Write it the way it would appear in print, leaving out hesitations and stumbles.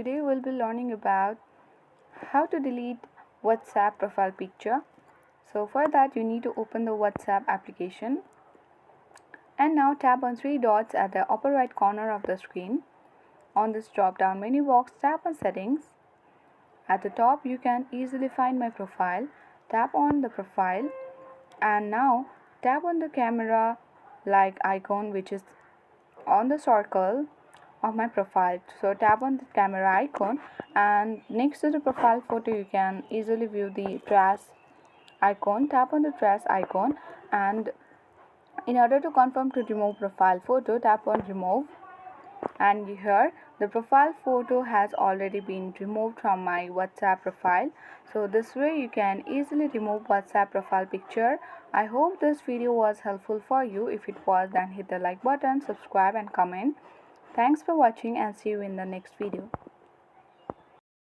Today we'll be learning about how to delete WhatsApp profile picture. So for that you need to open the WhatsApp application and now tap on three dots at the upper right corner of the screen. On this drop down menu box, tap on settings. At the top you can easily find my profile. Tap on the profile and now tap on the camera like icon which is on the circle of my profile. So tap on the camera icon and next to the profile photo you can easily view the trace icon. Tap on the trace icon and in order to confirm to remove profile photo, tap on remove, and here the profile photo has already been removed from my WhatsApp profile. So this way you can easily remove WhatsApp profile picture. I hope this video was helpful for you. If it was, then hit the like button, subscribe and comment. Thanks for watching and see you in the next video.